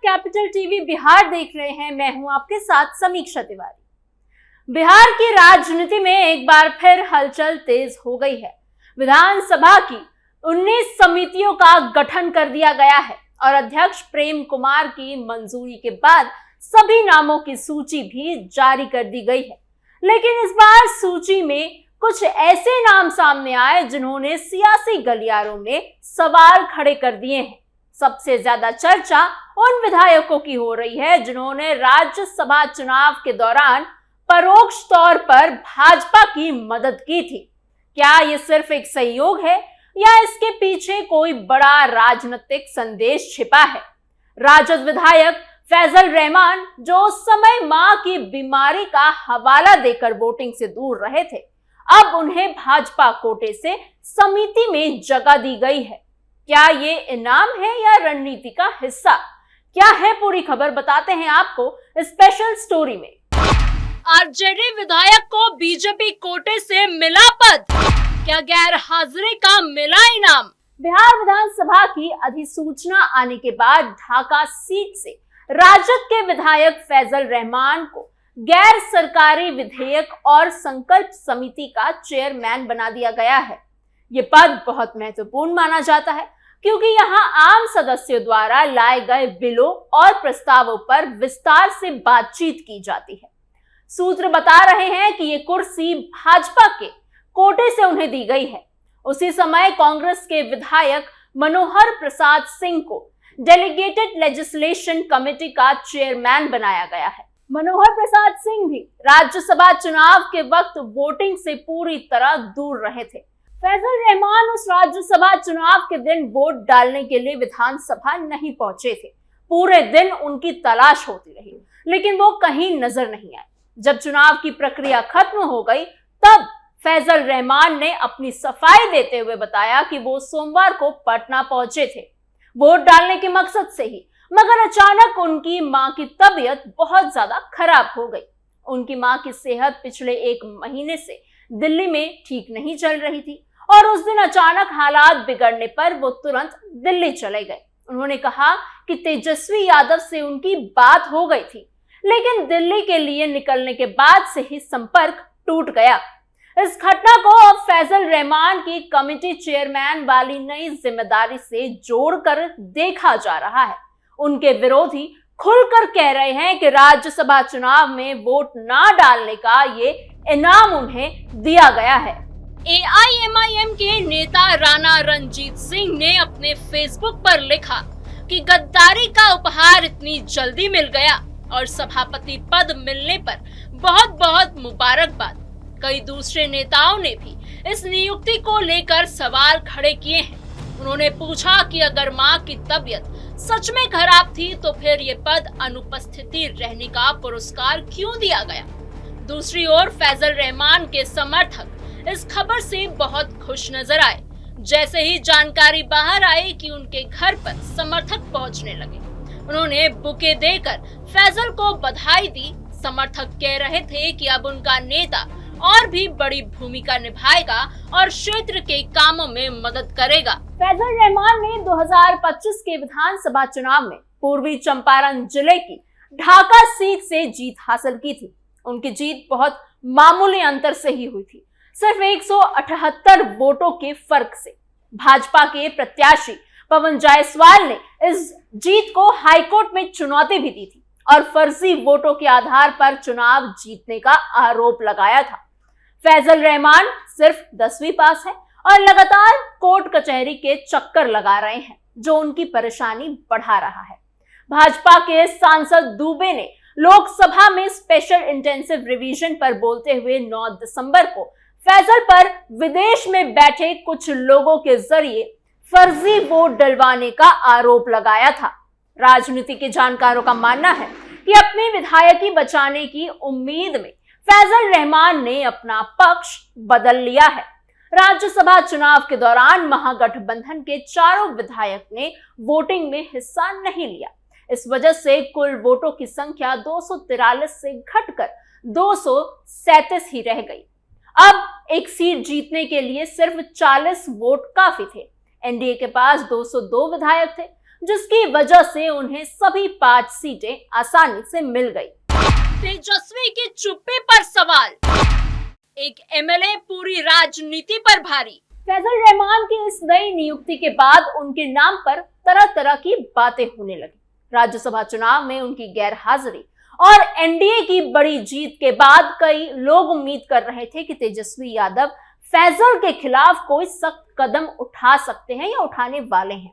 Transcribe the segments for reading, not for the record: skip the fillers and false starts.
Capital TV Bihar देख रहे हैं। मैं हूं आपके साथ समीक्षा तिवारी। बिहार की राजनीति में एक बार फिर हलचल तेज हो गई है। विधानसभा की 19 समितियों का गठन कर दिया गया है और अध्यक्ष प्रेम कुमार की मंजूरी के बाद सभी नामों की सूची भी जारी कर दी गई है। लेकिन इस बार सूची में कुछ ऐसे नाम सामने आए जिन्होंने सियासी गलियारों में सवाल खड़े कर दिए हैं। सबसे ज्यादा चर्चा उन विधायकों की हो रही है जिन्होंने राज्यसभा चुनाव के दौरान परोक्ष तौर पर भाजपा की मदद की थी। क्या ये सिर्फ एक संयोग है या इसके पीछे कोई बड़ा राजनीतिक संदेश छिपा है? राजद विधायक फैजल रहमान, जो उस समय मां की बीमारी का हवाला देकर वोटिंग से दूर रहे थे, अब उन्हें भाजपा कोटे से समिति में जगह दी गई है। क्या ये इनाम है या रणनीति का हिस्सा? क्या है पूरी खबर, बताते हैं आपको स्पेशल स्टोरी में। आरजेडी विधायक को बीजेपी कोटे से मिला पद, क्या गैर हाजिरी का मिला इनाम? बिहार विधानसभा की अधिसूचना आने के बाद ढाका सीट से राजद के विधायक फैजल रहमान को गैर सरकारी विधेयक और संकल्प समिति का चेयरमैन बना दिया गया है। ये पद बहुत महत्वपूर्ण माना जाता है क्योंकि यहाँ आम सदस्यों द्वारा लाए गए बिलों और प्रस्तावों पर विस्तार से बातचीत की जाती है। सूत्र बता रहे हैं कि ये कुर्सी भाजपा के कोटे से उन्हें दी गई है। उसी समय कांग्रेस के विधायक मनोहर प्रसाद सिंह को डेलीगेटेड लेजिस्लेशन कमेटी का चेयरमैन बनाया गया है। मनोहर प्रसाद सिंह भी राज्यसभा चुनाव के वक्त वोटिंग से पूरी तरह दूर रहे थे। फैजल रहमान उस राज्यसभा चुनाव के दिन वोट डालने के लिए विधानसभा नहीं पहुंचे थे। पूरे दिन उनकी तलाश होती रही, लेकिन वो कहीं नजर नहीं आए। जब चुनाव की प्रक्रिया खत्म हो गई, तब फैजल रहमान ने अपनी सफाई देते हुए बताया कि वो सोमवार को पटना पहुंचे थे वोट डालने के मकसद से ही, मगर अचानक उनकी मां की तबीयत बहुत ज्यादा खराब हो गई। उनकी मां की सेहत पिछले 1 महीने से दिल्ली में ठीक नहीं चल रही थी और उस दिन अचानक हालात बिगड़ने पर वो तुरंत दिल्ली चले गए। उन्होंने कहा कि तेजस्वी यादव से उनकी बात हो गई थी, लेकिन दिल्ली के लिए निकलने के बाद से ही संपर्क टूट गया। इस घटना को अब फैजल रहमान की कमेटी चेयरमैन वाली नई जिम्मेदारी से जोड़कर देखा जा रहा है। उनके विरोधी खुलकर कह रहे हैं कि राज्यसभा चुनाव में वोट ना डालने का ये इनाम उन्हें दिया गया है। एआईएमआईएम के नेता राणा रणजीत सिंह ने अपने फेसबुक पर लिखा कि गद्दारी का उपहार इतनी जल्दी मिल गया और सभापति पद मिलने पर बहुत बहुत मुबारकबाद। कई दूसरे नेताओं ने भी इस नियुक्ति को लेकर सवाल खड़े किए हैं। उन्होंने पूछा कि अगर मां की तबीयत सच में खराब थी तो फिर ये पद अनुपस्थिति रहने का पुरस्कार क्यों दिया गया? दूसरी ओर फैजल रहमान के समर्थक इस खबर से बहुत खुश नजर आए। जैसे ही जानकारी बाहर आई कि उनके घर पर समर्थक पहुंचने लगे, उन्होंने बुके देकर फैजल को बधाई दी। समर्थक कह रहे थे कि अब उनका नेता और भी बड़ी भूमिका निभाएगा और क्षेत्र के कामों में मदद करेगा। फैजल रहमान ने 2025 के विधानसभा चुनाव में पूर्वी चंपारण जिले की ढाका सीट से जीत हासिल की थी। उनकी जीत बहुत मामूली अंतर से ही हुई थी, सिर्फ 178 वोटों के फर्क से। भाजपा के प्रत्याशी पवन जायसवाल ने इस जीत को हाईकोर्ट में चुनौती भी दी थी और फर्जी वोटों के आधार पर चुनाव जीतने का आरोप लगाया था। फैजल रहमान सिर्फ 10वीं पास है और लगातार कोर्ट कचहरी के चक्कर लगा रहे हैं, जो उनकी परेशानी बढ़ा रहा है। भाजपा के सांसद दुबे ने लोकसभा में स्पेशल इंटेंसिव रिवीजन पर बोलते हुए 9 दिसंबर को फैजल पर विदेश में बैठे कुछ लोगों के जरिए फर्जी वोट डलवाने का आरोप लगाया था। राजनीति के जानकारों का मानना है कि अपनी विधायकी बचाने की उम्मीद में फैजल रहमान ने अपना पक्ष बदल लिया है। राज्यसभा चुनाव के दौरान महागठबंधन के चारों विधायक ने वोटिंग में हिस्सा नहीं लिया। इस वजह से कुल वोटों की संख्या 243 से घटकर 237 ही रह गई। अब एक सीट जीतने के लिए सिर्फ 40 वोट काफी थे। एनडीए के पास 202 विधायक थे, जिसकी वजह से उन्हें सभी 5 सीटें आसानी से मिल गई। तेजस्वी की चुप्पी पर सवाल, एक एमएलए पूरी राजनीति पर भारी। फैजल रहमान की इस नई नियुक्ति के बाद उनके नाम पर तरह तरह की बातें होने लगी। राज्यसभा चुनाव में उनकी गैर हाजिरी और एनडीए की बड़ी जीत के बाद कई लोग उम्मीद कर रहे थे कि तेजस्वी यादव फैजल के खिलाफ कोई सख्त कदम उठा सकते हैं या उठाने वाले हैं।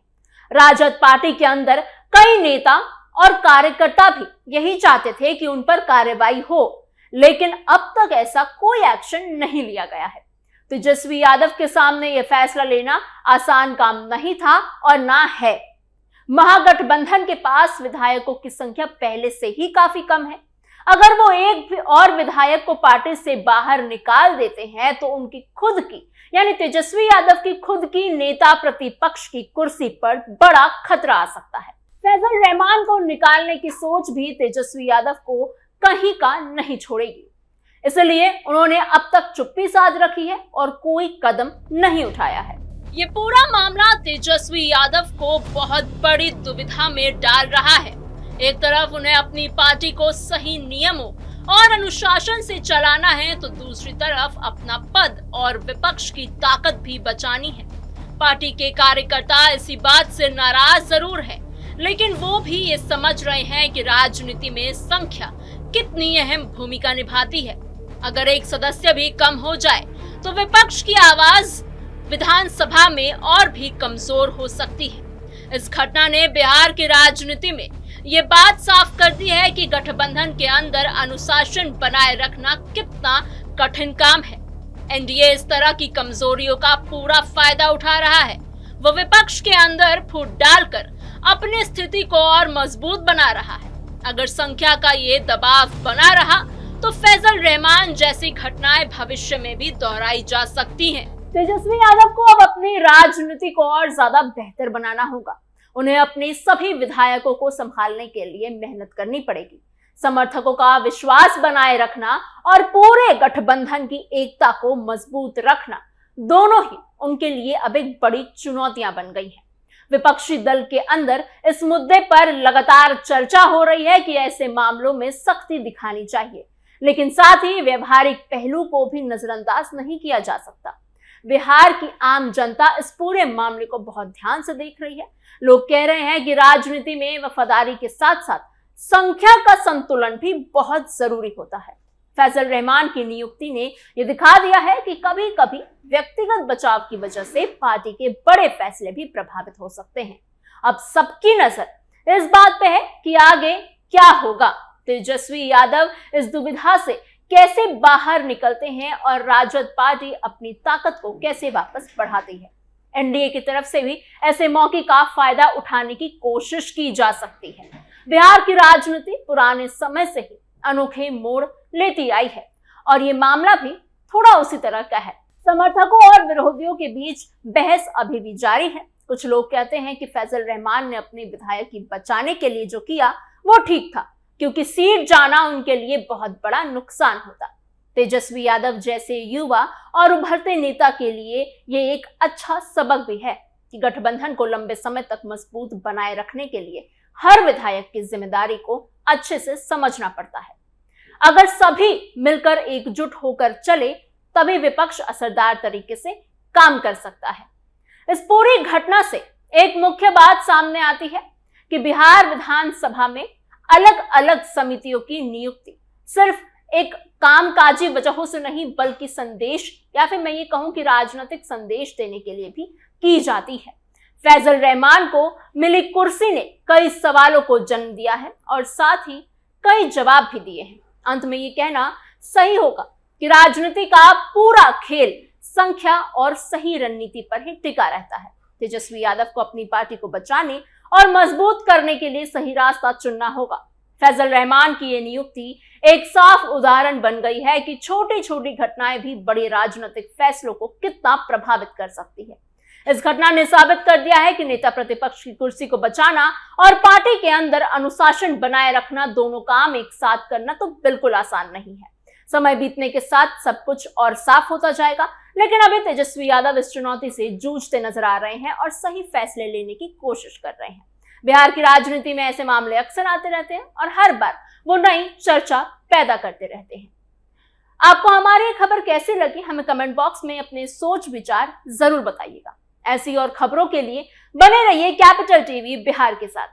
राजद पार्टी के अंदर कई नेता और कार्यकर्ता भी यही चाहते थे कि उन पर कार्रवाई हो, लेकिन अब तक ऐसा कोई एक्शन नहीं लिया गया है। तेजस्वी यादव के सामने यह फैसला लेना आसान काम नहीं था और ना है। महागठबंधन के पास विधायकों की संख्या पहले से ही काफी कम है। अगर वो एक और विधायक को पार्टी से बाहर निकाल देते हैं तो उनकी खुद की यानी तेजस्वी यादव की खुद की नेता प्रतिपक्ष की कुर्सी पर बड़ा खतरा आ सकता है। फैजल रहमान को निकालने की सोच भी तेजस्वी यादव को कहीं का नहीं छोड़ेगी, इसलिए उन्होंने अब तक चुप्पी साध रखी है और कोई कदम नहीं उठाया है। ये पूरा मामला तेजस्वी यादव को बहुत बड़ी दुविधा में डाल रहा है। एक तरफ उन्हें अपनी पार्टी को सही नियमों और अनुशासन से चलाना है, तो दूसरी तरफ अपना पद और विपक्ष की ताकत भी बचानी है। पार्टी के कार्यकर्ता इसी बात से नाराज जरूर है, लेकिन वो भी ये समझ रहे हैं कि राजनीति में संख्या कितनी अहम भूमिका निभाती है। अगर एक सदस्य भी कम हो जाए तो विपक्ष की आवाज विधानसभा में और भी कमजोर हो सकती है। इस घटना ने बिहार की राजनीति में ये बात साफ कर दी है कि गठबंधन के अंदर अनुशासन बनाए रखना कितना कठिन काम है। एनडीए इस तरह की कमजोरियों का पूरा फायदा उठा रहा है। वो विपक्ष के अंदर फूट डालकर अपनी स्थिति को और मजबूत बना रहा है। अगर संख्या का ये दबाव बना रहा तो फैजल रहमान जैसी घटनाएं भविष्य में भी दोहराई जा सकती हैं। तेजस्वी यादव को अब अपनी राजनीति को और ज्यादा बेहतर बनाना होगा। उन्हें अपने सभी विधायकों को संभालने के लिए मेहनत करनी पड़ेगी। समर्थकों का विश्वास बनाए रखना और पूरे गठबंधन की एकता को मजबूत रखना, दोनों ही उनके लिए अब एक बड़ी चुनौतियां बन गई हैं। विपक्षी दल के अंदर इस मुद्दे पर लगातार चर्चा हो रही है कि ऐसे मामलों में सख्ती दिखानी चाहिए, लेकिन साथ ही व्यवहारिक पहलू को भी नजरअंदाज नहीं किया जा सकता। बिहार की आम जनता इस पूरे मामले को बहुत ध्यान से देख रही है। लोग कह रहे हैं कि राजनीति में वफादारी के साथ साथ संख्या का संतुलन भी बहुत जरूरी होता है। फैजल रहमान की नियुक्ति ने यह दिखा दिया है कि कभी कभी व्यक्तिगत बचाव की वजह से पार्टी के बड़े फैसले भी प्रभावित हो सकते हैं। अब सबकी नजर इस बात पे है कि आगे क्या होगा। तेजस्वी यादव इस दुविधा से कैसे बाहर निकलते हैं और राजद पार्टी अपनी ताकत को कैसे वापस बढ़ाती है। एनडीए की तरफ से भी ऐसे मौके का फायदा उठाने की कोशिश की जा सकती है। बिहार की राजनीति पुराने समय से ही अनोखे मोड़ लेती आई है और ये मामला भी थोड़ा उसी तरह का है। समर्थकों और विरोधियों के बीच बहस अभी भी जारी है। कुछ लोग कहते हैं कि फैजल रहमान ने अपने विधायक की बचाने के लिए जो किया वो ठीक था, क्योंकि सीट जाना उनके लिए बहुत बड़ा नुकसान होता। तेजस्वी यादव जैसे युवा और उभरते नेता के लिए ये एक अच्छा सबक भी है कि गठबंधन को लंबे समय तक मजबूत बनाए रखने के लिए हर विधायक की जिम्मेदारी को अच्छे से समझना पड़ता है। अगर सभी मिलकर एकजुट होकर चले तभी विपक्ष असरदार तरीके से काम कर सकता है। इस पूरी घटना से एक मुख्य बात सामने आती है कि बिहार विधानसभा में अलग अलग समितियों की नियुक्ति सिर्फ एक कामकाजी वजहों से नहीं, बल्कि संदेश या फिर मैं ये कहूं कि राजनीतिक संदेश देने के लिए भी की जाती है। फैजल रहमान को मिली कुर्सी ने कई सवालों को जन्म दिया है और साथ ही कई जवाब भी दिए हैं। अंत में ये कहना सही होगा कि राजनीति का पूरा खेल संख्या और सही रणनीति पर ही टिका रहता है। तेजस्वी यादव को अपनी पार्टी को बचाने और मजबूत करने के लिए सही रास्ता चुनना होगा। फैजल रहमान की ये नियुक्ति एक साफ उदाहरण बन गई है कि छोटी छोटी घटनाएं भी बड़े राजनीतिक फैसलों को कितना प्रभावित कर सकती है। इस घटना ने साबित कर दिया है कि नेता प्रतिपक्ष की कुर्सी को बचाना और पार्टी के अंदर अनुशासन बनाए रखना, दोनों काम एक साथ करना तो बिल्कुल आसान नहीं है। समय बीतने के साथ सब कुछ और साफ होता जाएगा, लेकिन अभी तेजस्वी यादव इस चुनौती से जूझते नजर आ रहे हैं और सही फैसले लेने की कोशिश कर रहे हैं। बिहार की राजनीति में ऐसे मामले अक्सर आते रहते हैं और हर बार वो नई चर्चा पैदा करते रहते हैं। आपको हमारी ये खबर कैसी लगी हमें कमेंट बॉक्स में अपने सोच विचार जरूर बताइएगा। ऐसी और खबरों के लिए बने रहिए कैपिटल टीवी बिहार के साथ।